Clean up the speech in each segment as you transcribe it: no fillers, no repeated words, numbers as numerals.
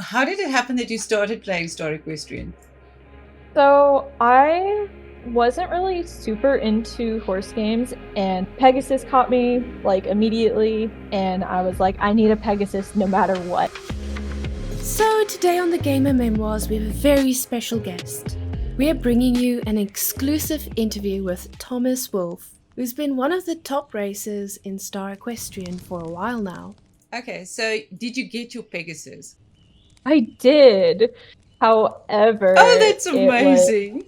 how did it happen that you started playing Star Equestrian? So I wasn't really super into horse games, and Pegasus caught me like immediately, and I was like, I need a Pegasus no matter what. So today on the Gamer Memoirs, we have a very special guest. We are bringing you an exclusive interview with Thomas Wolfe, who's been one of the top racers in Star Equestrian for a while now. Okay, so did you get your Pegasus? I did. However, Oh, that's amazing.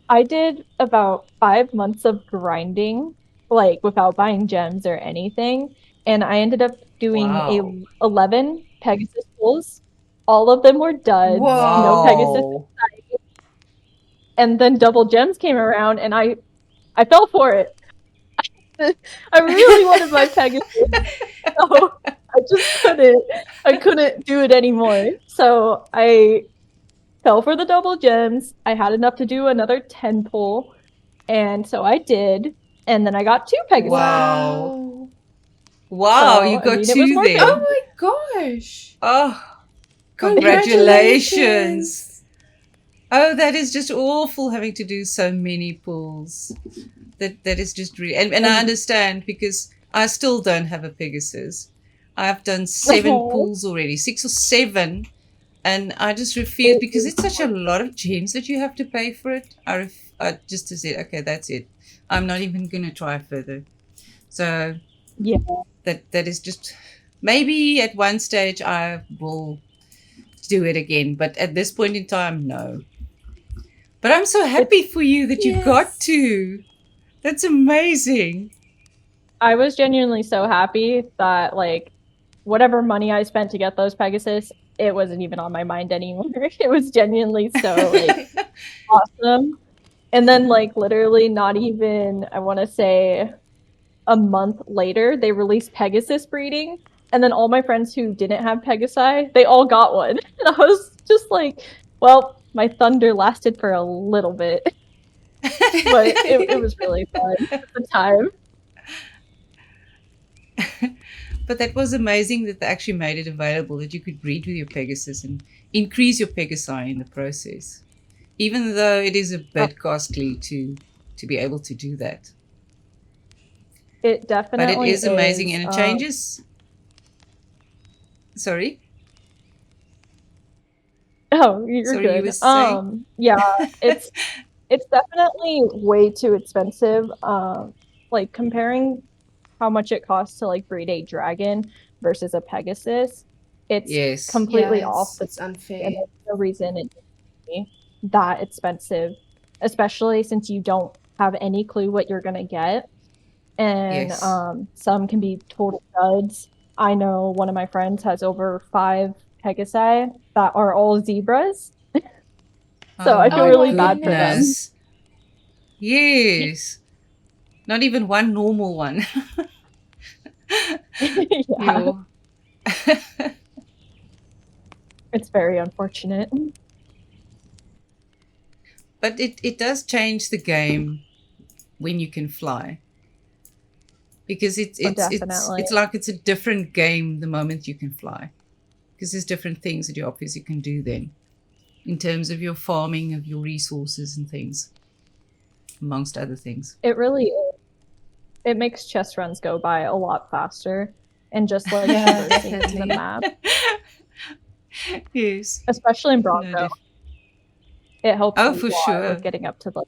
I did about 5 months of grinding, like without buying gems or anything, and I ended up doing Wow. 11 Pegasus pulls. All of them were duds, no Pegasus, Wow. and then double gems came around, and I fell for it. I really wanted my Pegasus, so I just couldn't. I couldn't do it anymore. So I fell for the double gems. I had enough to do another 10 pull, and so I did. And then I got 2 Pegasus. Wow. Wow, you got it was 2 more then. fun. Oh my gosh! Oh, congratulations. Oh, that is just awful having to do so many pulls. That is just really, and I understand because I still don't have a Pegasus. I've done 7 pulls already, 6 or 7, and I just refuse because it's such a lot of gems that you have to pay for it. I just said, okay, that's it. I'm not even going to try further. So yeah, that is just, maybe at one stage I will do it again, but at this point in time, no. But I'm so happy for you that you got to. That's amazing. I was genuinely so happy that like whatever money I spent to get those Pegasus, it wasn't even on my mind anymore. It was genuinely so like awesome. And then like literally not even, I want to say a month later, they released Pegasus breeding. And then all my friends who didn't have Pegasi, they all got one. And I was just like, well, my thunder lasted for a little bit. But it was really fun at the time. But that was amazing that they actually made it available that you could breed with your Pegasus and increase your Pegasi in the process, even though it is a bit costly to be able to do that. It definitely But it is amazing, and it changes. Sorry. Oh, you're Sorry, good. you were saying? Yeah, it's definitely way too expensive. Like comparing how much it costs to like breed a dragon versus a Pegasus, it's completely off. It's unfair. And there's no reason it be that expensive, especially since you don't have any clue what you're gonna get. And some can be total duds. I know one of my friends has over 5 Pegasi that are all zebras. So I feel really bad for them. Yes. Not even one normal one. Yeah. It's very unfortunate. But it does change the game when you can fly. Because it's like it's a different game the moment you can fly. Because there's different things that you obviously can do then. In terms of your farming, of your resources and things. Amongst other things. It really is. It makes chess runs go by a lot faster. And just like traversing the map. Yes. Especially in Bronco. It helps a for sure with getting up to the.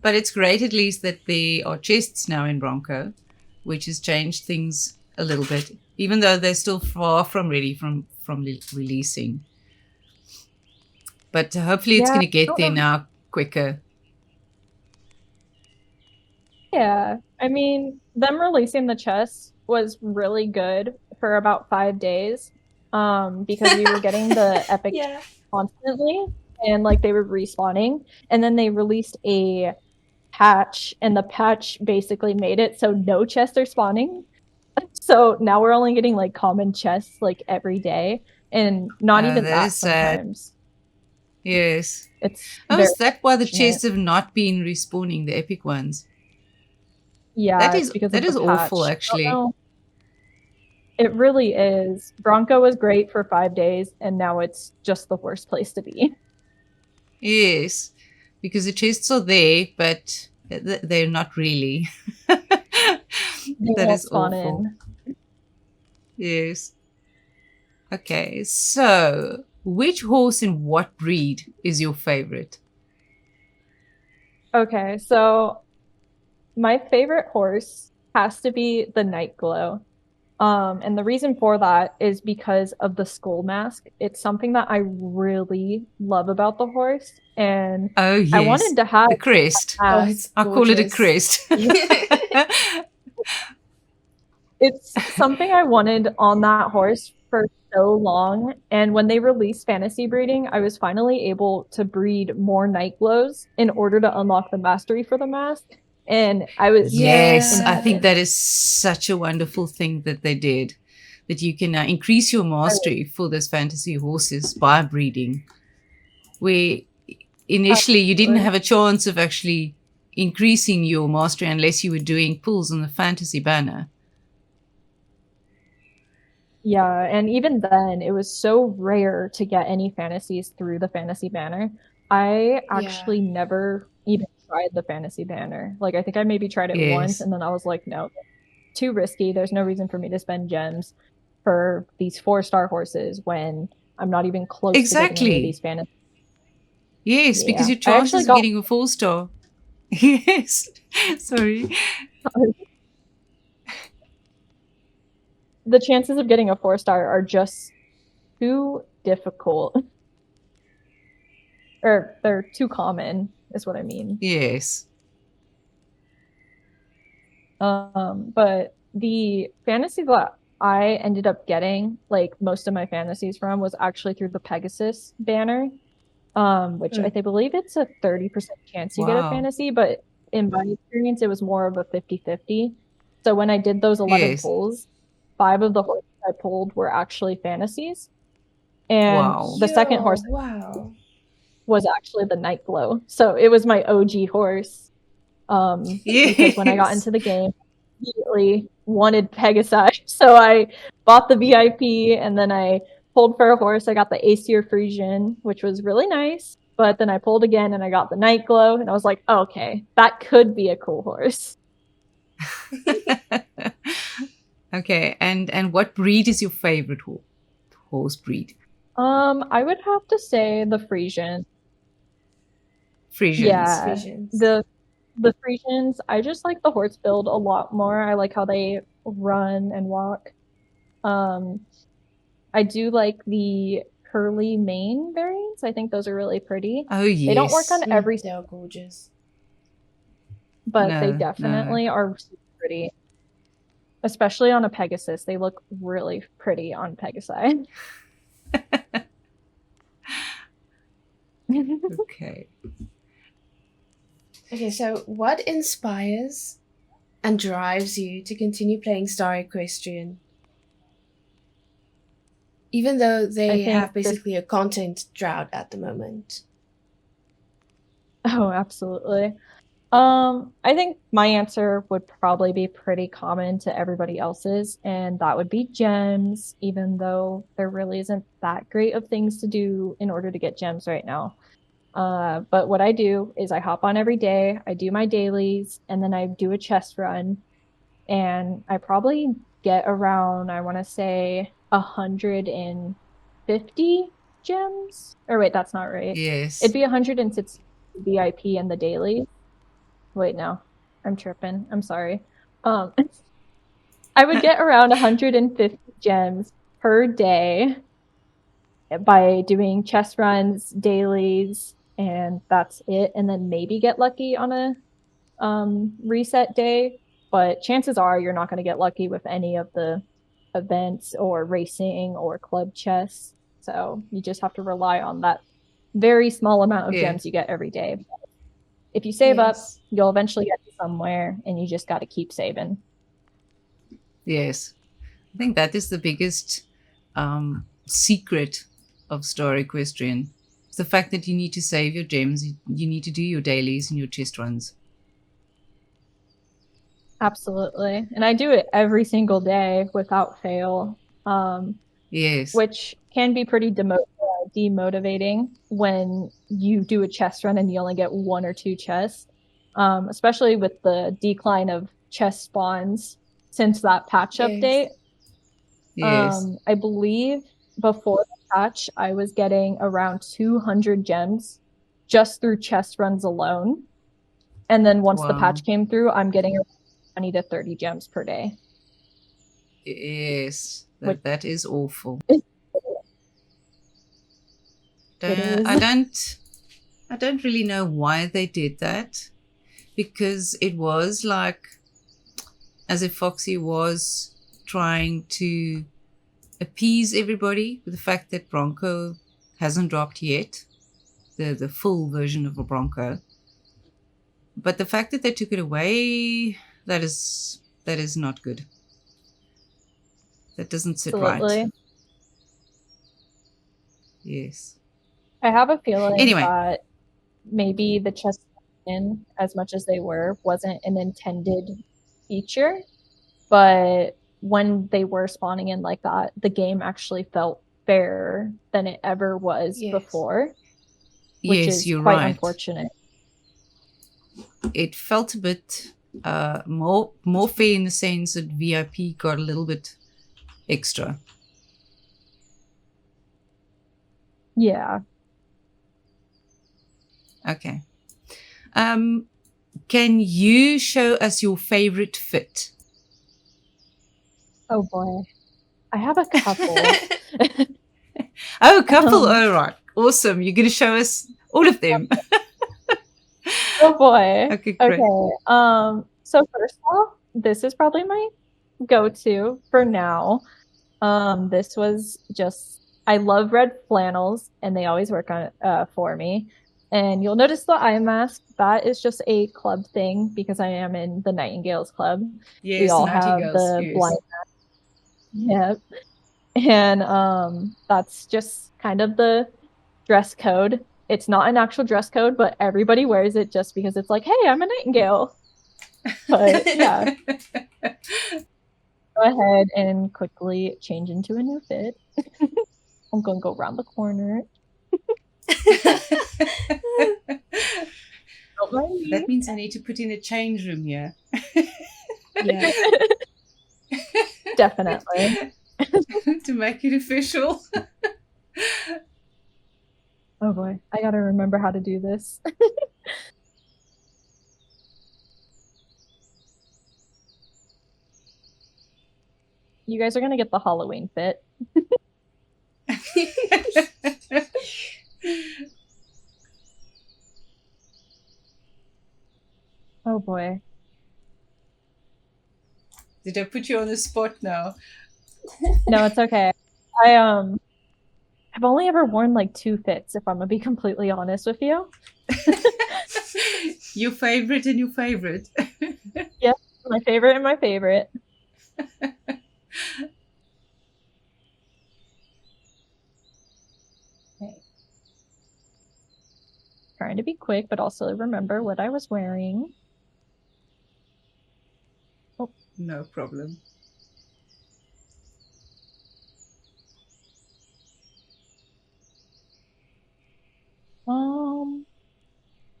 But it's great at least that there are chests now in Bronco, which has changed things a little bit, even though they're still far from ready from releasing. But hopefully it's going to get there now quicker. Yeah, I mean, them releasing the chests was really good for about 5 days, because we were getting the epic constantly, and like they were respawning, and then they released a patch, and the patch basically made it so no chests are spawning. So now we're only getting like common chests like every day, and not even that sometimes. Yes. Is that why the chests have not been respawning, the epic ones? Yeah, that is awful, actually. It really is. Bronco was great for 5 days, and now it's just the worst place to be. Yes, because the chests are there, but they're not really. They That won't is spawn awful. in. Yes. Okay, so which horse and what breed is your favorite? Okay, so my favorite horse has to be the Night Glow. And the reason for that is because of the skull mask. It's something that I really love about the horse, and Oh, I yes, wanted to have the crest. Oh, mask. it's I call it a gorgeous. crest. It's something I wanted on that horse for so long, and when they released fantasy breeding, I was finally able to breed more Night Glows in order to unlock the mastery for the mask, and I was Yes, I Yeah. think that is such a wonderful thing that they did. That you can increase your mastery for those fantasy horses by breeding. Where initially you didn't have a chance of actually increasing your mastery unless you were doing pulls on the fantasy banner. Yeah, and even then, it was so rare to get any fantasies through the fantasy banner. I actually never even tried the fantasy banner. Like, I think I maybe tried it once, Yes, and then I was like, no, too risky. There's no reason for me to spend gems for these 4-star horses when I'm not even close to getting any of exactly. these fantasies. Yes, because Yeah, your I actually chances of got getting a 4-star. Yes, sorry. the chances of getting a 4-star are just too difficult, or they're too common, is what I mean. Yes. But the fantasy that I ended up getting, like most of my fantasies from, was actually through the Pegasus banner, which I believe it's a 30% chance you get a Wow. fantasy, but in my experience, it was more of a 50-50. So when I did those 11 Yes. pulls, 5 of the horses I pulled were actually fantasies, and Wow. the second horse Wow. was actually the Night Glow. So it was my OG horse. Because when I got Yes. into the game, I immediately wanted Pegasus. So I bought the VIP, and then I pulled for a horse. I got the Aesir Frisian, which was really nice. But then I pulled again and I got the Night Glow, and I was like, okay, that could be a cool horse. Okay, and what breed is your favorite horse breed? I would have to say the Frisian. Frisians. Yeah, Visions. the Frisians. I just like the horse build a lot more. I like how they run and walk. Um, I do like the curly mane variants. I think those are really pretty. Oh, They don't work yes. on every, They are gorgeous. but they No, definitely are super pretty. Especially on a Pegasus. They look really pretty on Pegasi. Okay. Okay, so what inspires and drives you to continue playing Star Equestrian? Even though they think have basically a content drought at the moment. Oh, absolutely. I think my answer would probably be pretty common to everybody else's, and that would be gems, even though there really isn't that great of things to do in order to get gems right now. But what I do is I hop on every day, I do my dailies, and then I do a chest run, and I probably get around, I want to say, 150 gems. Or wait, that's not right. Yes. It'd be 160 VIP in the daily. Wait, no, I'm tripping. I'm sorry. I would get around 150 gems per day by doing chest runs, dailies, and that's it. And then maybe get lucky on a reset day. But chances are you're not going to get lucky with any of the events or racing or club chests. So you just have to rely on that very small amount of Yeah. gems you get every day. If you save up, you'll eventually get to somewhere, and you just got to keep saving. Yes. I think that is the biggest secret of Star Equestrian. It's the fact that you need to save your gems, you need to do your dailies and your chest runs. Absolutely. And I do it every single day without fail, Yes. which can be pretty demotivating when you do a chest run and you only get 1 or 2 chests, especially with the decline of chest spawns since that patch update. Yes. I believe before the patch, I was getting around 200 gems just through chest runs alone. And then once the Wow. patch came through, I'm getting 20 to 30 gems per day. Yes. Which- That is awful. It is. I don't really know why they did that, because it was like as if Foxy was trying to appease everybody with the fact that Bronco hasn't dropped yet, the full version of a Bronco. But the fact that they took it away, that is not good. That doesn't sit Absolutely. right. Yes. I have a feeling Anyway. that maybe the chest in, as much as they were, wasn't an intended feature, but when they were spawning in like that, the game actually felt fairer than it ever was before, which Yes, is you're quite right. unfortunate. It felt a bit more fair in the sense that VIP got a little bit extra. Yeah. Okay. Can you show us your favorite fit? Oh boy. I have a couple. Oh, couple. All right. Awesome. You're going to show us all of them. Oh boy. Okay, great. Okay. So first off, this is probably my go-to for now. This was just, I love red flannels and they always work on it for me. And you'll notice the eye mask, that is just a club thing because I am in the Nightingales Club. Yes, we all have Nightingales, the yes. blind mask. Yep. And that's just kind of the dress code. It's not an actual dress code, but everybody wears it just because it's like, hey, I'm a Nightingale. But yeah. Go ahead and quickly change into a new fit. I'm going to go around the corner. Don't mind me. That means I need to put in a change room here. Yeah. Definitely. To make it official. Oh boy, I gotta remember how to do this. You guys are gonna get the Halloween fit. Oh boy. Did I put you on the spot now? No, it's okay. I've only ever worn like 2 fits, if I'm gonna be completely honest with you. Your favorite and your favorite. Yep, my favorite and my favorite. Okay. Trying to be quick, but also remember what I was wearing. Oh, no problem.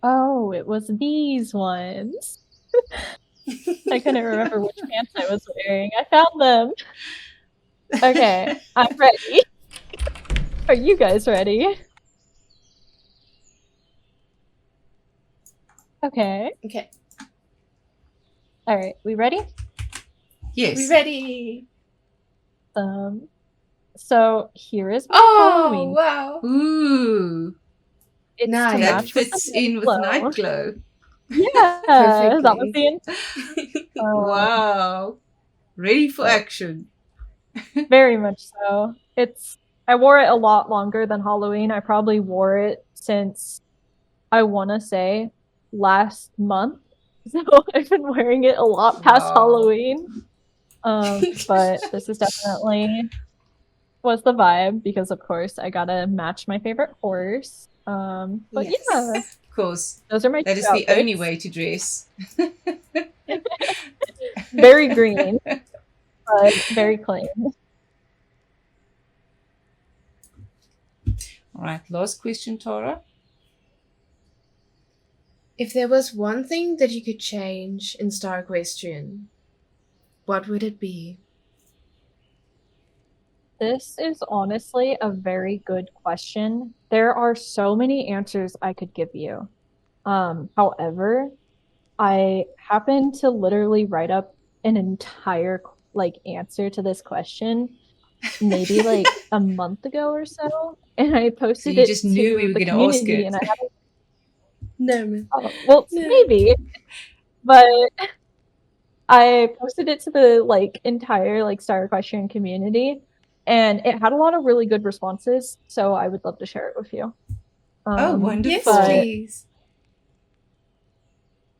Oh, it was these ones. I couldn't remember which pants I was wearing. I found them. Okay, I'm ready. Are you guys ready? Okay. Okay. All right, we ready? Yes. We ready? So here is my Oh, Halloween. wow. Ooh. It's Nice. to That match with fits the in with glow. night glow. Yeah, that was the intent. Wow. Ready for action. Very much so. I wore it a lot longer than Halloween. I probably wore it since, I want to say, last month. So I've been wearing it a lot past Wow. Halloween. But this is definitely was the vibe because, of course, I gotta match my favorite horse. But Yes. yeah, Of course. those are my That two is the only outfits. way to dress. Very green, but very clean. All right, last question, Tara. If there was one thing that you could change in Star Equestrian, what would it be? This is honestly a very good question. There are so many answers I could give you. However, I happened to literally write up an entire answer to this question maybe like a month ago or so, and I So posted you it just knew we to were the going to ask community, it. and I had No, man. well, No. maybe, but I posted it to the entire Star Equestrian community, and it had a lot of really good responses. So I would love to share it with you. Oh, Yes, wonderful. please.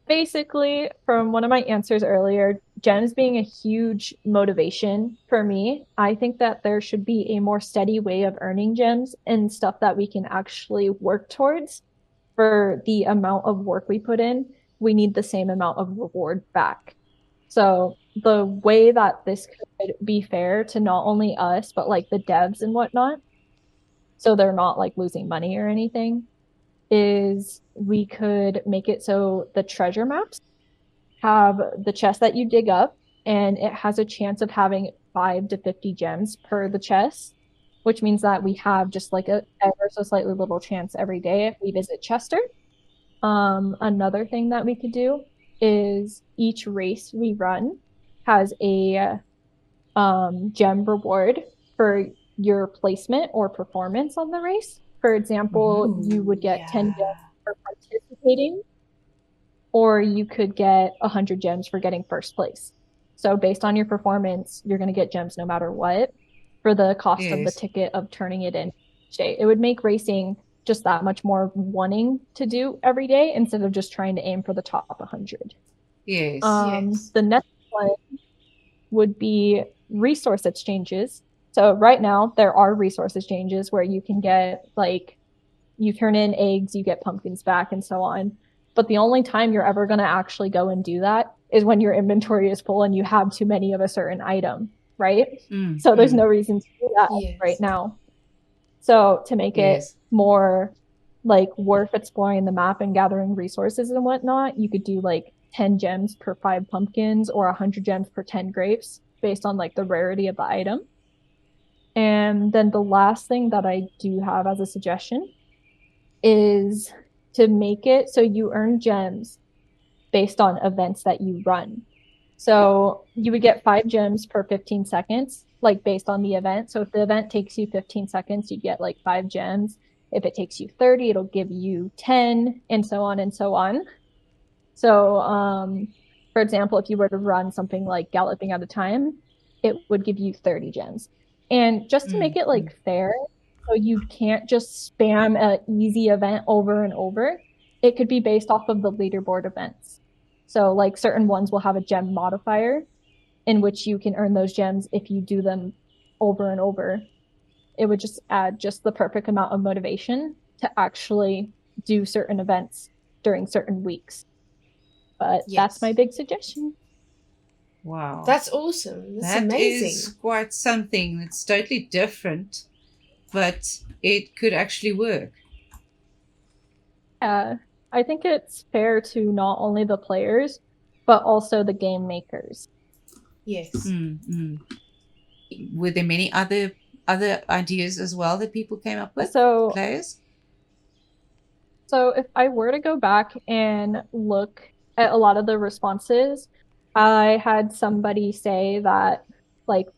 Basically, from one of my answers earlier, gems being a huge motivation for me, I think that there should be a more steady way of earning gems and stuff that we can actually work towards. For the amount of work we put in, we need the same amount of reward back. So the way that this could be fair to not only us, but like the devs and whatnot, so they're not like losing money or anything, is we could make it so the treasure maps have the chest that you dig up, and it has a chance of having 5 to 50 gems per the chest, which means that we have just like a ever so slightly little chance every day if we visit Chester. Another thing that we could do is each race we run has a gem reward for your placement or performance on the race. For example, you would get 10 gems for participating, or you could get 100 gems for getting first place. So based on your performance, you're going to get gems no matter what for the cost of the ticket of turning it in each day. It would make racing just that much more wanting to do every day instead of just trying to aim for the top 100. Yes. The next one would be resource exchanges. So right now there are resource exchanges where you can get you turn in eggs, you get pumpkins back, and so on. But the only time you're ever going to actually go and do that is when your inventory is full and you have too many of a certain item, right? So there's no reason to do that right now. So to make it more worth exploring the map and gathering resources and whatnot, you could do 10 gems per 5 pumpkins or 100 gems per 10 grapes based on the rarity of the item. And then the last thing that I do have as a suggestion is to make it so you earn gems based on events that you run. So you would get 5 gems per 15 seconds, based on the event. So if the event takes you 15 seconds, you get 5 gems. If it takes you 30, it'll give you 10, and so on and so on. So, for example, if you were to run something like Galloping Out of Time, it would give you 30 gems. And just to make it fair, so you can't just spam an easy event over and over, it could be based off of the leaderboard events. So certain ones will have a gem modifier in which you can earn those gems if you do them over and over. It would just add just the perfect amount of motivation to actually do certain events during certain weeks. But that's my big suggestion. Wow. That's awesome. That's amazing. That is quite something. It's totally different, but it could actually work. Yeah, I think it's fair to not only the players, but also the game makers. Yes. Were there many other ideas as well that people came up with? So players? So if I were to go back and look at a lot of the responses, I had somebody say that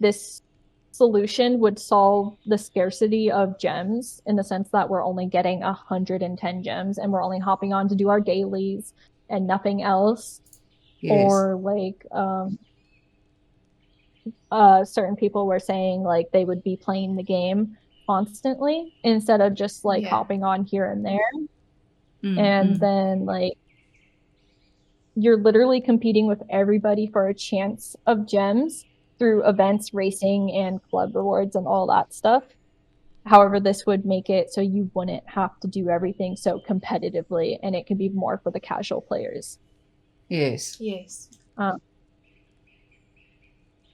this solution would solve the scarcity of gems in the sense that we're only getting 110 gems and we're only hopping on to do our dailies and nothing else. Or certain people were saying they would be playing the game constantly instead of just hopping on here and there. And then you're literally competing with everybody for a chance of gems through events, racing, and club rewards and all that stuff. However, this would make it so you wouldn't have to do everything so competitively, and it could be more for the casual players. Yes.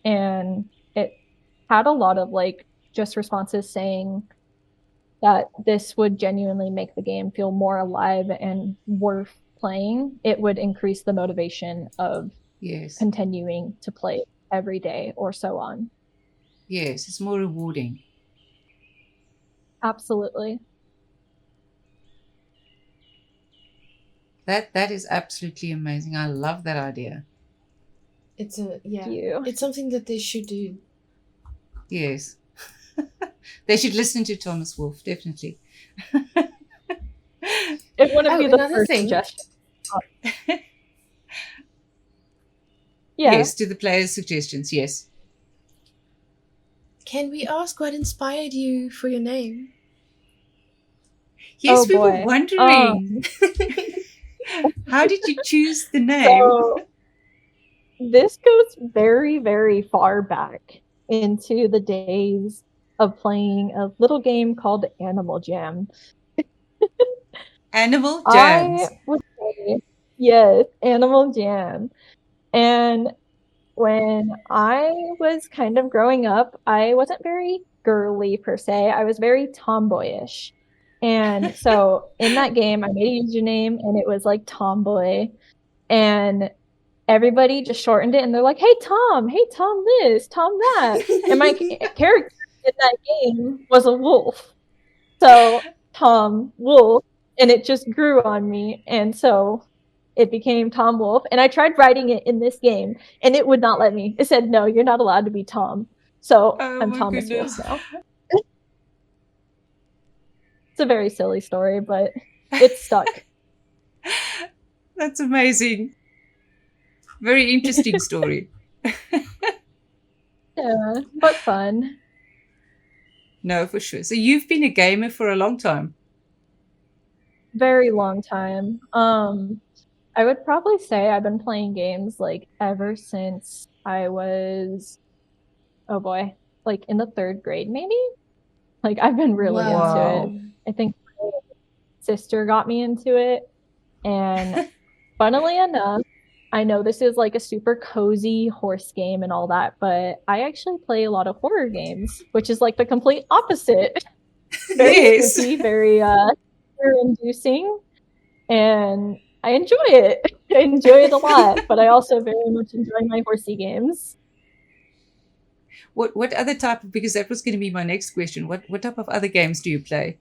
And it had a lot of like just responses saying that this would genuinely make the game feel more alive and worth playing. It would increase the motivation of Yes. continuing to play every day or so on. Yes, it's more rewarding. Absolutely. That is absolutely amazing. I love that idea. It's You. it's something that they should do. Yes. They should listen to Thomas Wolfe, definitely. It wouldn't be the another first thing. suggestion. Yeah. Yes, to the players' suggestions, yes. Can we ask what inspired you for your name? Yes, Oh, we were boy. wondering. How did you choose the name? So this goes very, very far back into the days of playing a little game called Animal Jam. Animal Jams. I would say, yes, Animal Jam. And when I was kind of growing up, I wasn't very girly per se. I was very tomboyish. And so in that game, I made a username and it was like Tomboy. And everybody just shortened it and they're like, hey, Tom this, Tom that. And my character in that game was a wolf. So Tom Wolf. And it just grew on me. And so it became Tom Wolf. And I tried writing it in this game and it would not let me. It said, no, you're not allowed to be Tom. So I'm my Thomas goodness. Wolf now. It's a very silly story, but it's stuck. That's amazing. Very interesting story. Yeah, but fun. No, for sure. So you've been a gamer for a long time. Very long time. I would probably say I've been playing games like ever since I was, oh boy, like in the 3rd grade maybe? Like I've been really Wow. into it. I think my sister got me into it. And funnily enough, I know this is like a super cozy horse game and all that, but I actually play a lot of horror games, which is like the complete opposite. Very Yes. spooky, very fear-inducing, and I enjoy it. I enjoy it a lot, but I also very much enjoy my horsey games. What other type of, because that was going to be my next question. What type of other games do you play?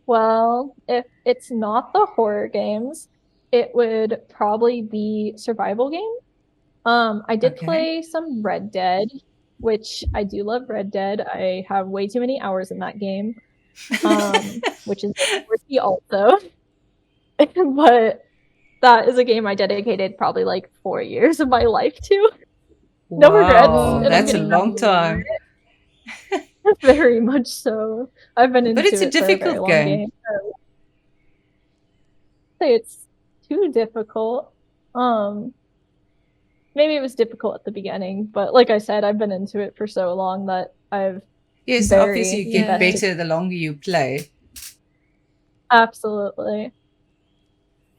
Well, if it's not the horror games, it would probably be survival games. I did Okay. play some Red Dead, which I do love Red Dead. I have way too many hours in that game, which is risky also. But that is a game I dedicated probably like 4 years of my life to. No regrets. Wow, and I'm that's a getting long happy over time. it. Very much so. I've been into But it's a it for a very difficult long game. game. So I'd say it's too difficult. Maybe it was difficult at the beginning, but like I said, I've been into it for so long that I've Yes, very obviously you get invested. better the longer you play. Absolutely.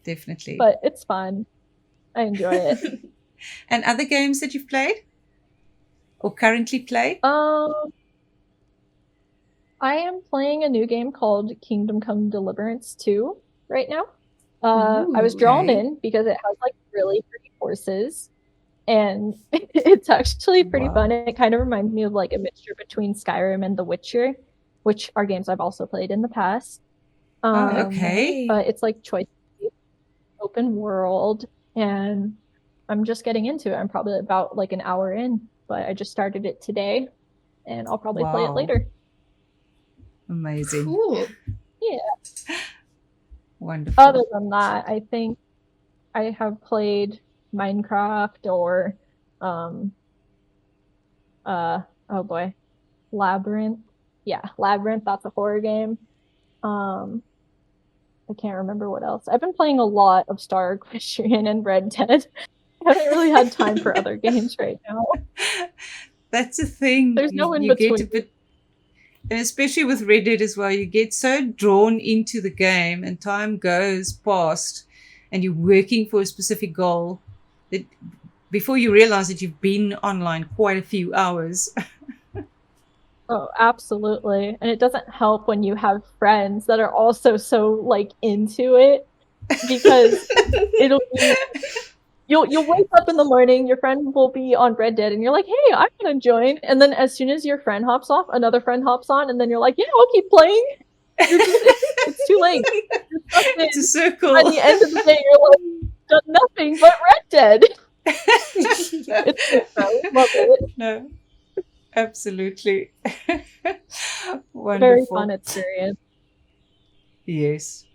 Definitely. But it's fun. I enjoy it. And other games that you've played or currently play? I am playing a new game called Kingdom Come Deliverance 2 right now. I was drawn okay. in because it has like really pretty horses, and it's actually pretty Wow. fun. It kind of reminds me of like a mixture between Skyrim and The Witcher, which are games I've also played in the past. Okay. But it's like choice open world, and I'm just getting into it. I'm probably about like an hour in, but I just started it today, and I'll probably play it Wow. later. Amazing. Cool. Yeah. Wonderful. Other than that, I think I have played Minecraft or oh boy, Labyrinth. Yeah, Labyrinth, that's a horror game. I can't remember what else. I've been playing a lot of Star Equestrian and Red Dead. I haven't really had time for other games right now. That's the thing. There's no in you get between. a bit, and especially with Red Dead as well, you get so drawn into the game and time goes past and you're working for a specific goal that before you realize that you've been online quite a few hours. Oh, absolutely. And it doesn't help when you have friends that are also so like into it, because it'll be you'll wake up in the morning, your friend will be on Red Dead, and you're like, hey, I'm gonna join. And then as soon as your friend hops off, another friend hops on, and then you're like, yeah, I'll keep playing. It's too late. It's a circle. At the end of the day, you're like, done nothing but Red Dead. It's so love it. No, absolutely. Wonderful. Very fun experience. Yes.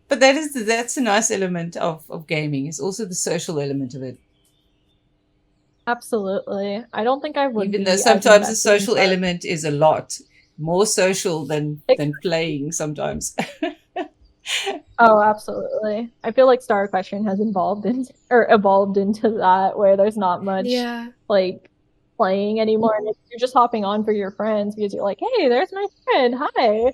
But that's a nice element of gaming. It's also the social element of it. Absolutely. I don't think I would. Even be though as sometimes the invested in social Star- element is a lot more social than playing sometimes. Oh, absolutely. I feel like Star Equestrian has evolved into that, where there's not much like playing anymore, and you're just hopping on for your friends because you're like, hey, there's my friend, hi.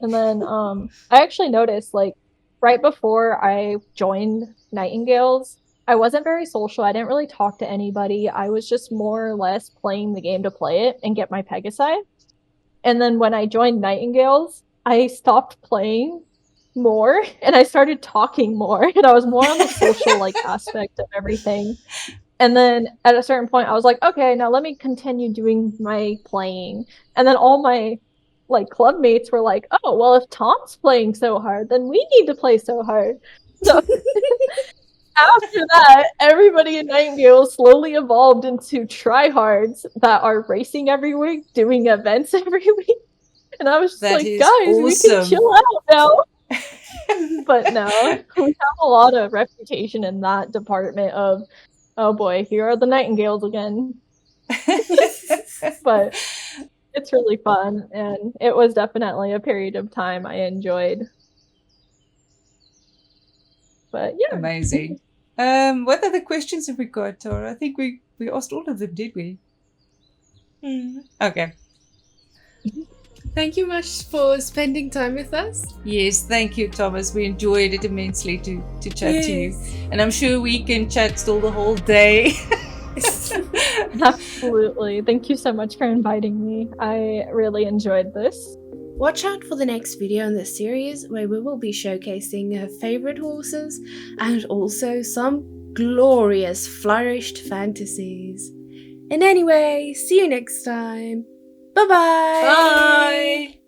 And then I actually noticed, like, right before I joined Nightingales, I wasn't very social. I didn't really talk to anybody. I was just more or less playing the game to play it and get my Pegasi. And then when I joined Nightingales, I stopped playing more and I started talking more, and I was more on the social like aspect of everything. And then at a certain point I was like, okay, now let me continue doing my playing. And then all my like club mates were like, oh, well, if Tom's playing so hard, then we need to play so hard. So after that, everybody in Nightingale slowly evolved into tryhards that are racing every week, doing events every week. And I was just That like, is guys, we can awesome. chill out now. But no, we have a lot of reputation in that department of, oh boy, here are the Nightingales again. But it's really fun, and it was definitely a period of time I enjoyed. But yeah. Amazing. What other questions have we got, Tara? I think we asked all of them, did we? Okay. Thank you much for spending time with us. Yes, thank you, Thomas. We enjoyed it immensely to chat to you. And I'm sure we can chat still the whole day. Absolutely. Thank you so much for inviting me. I really enjoyed this. Watch out for the next video in this series, where we will be showcasing her favorite horses and also some glorious flourished fantasies. And anyway, see you next time. Bye-bye! Bye!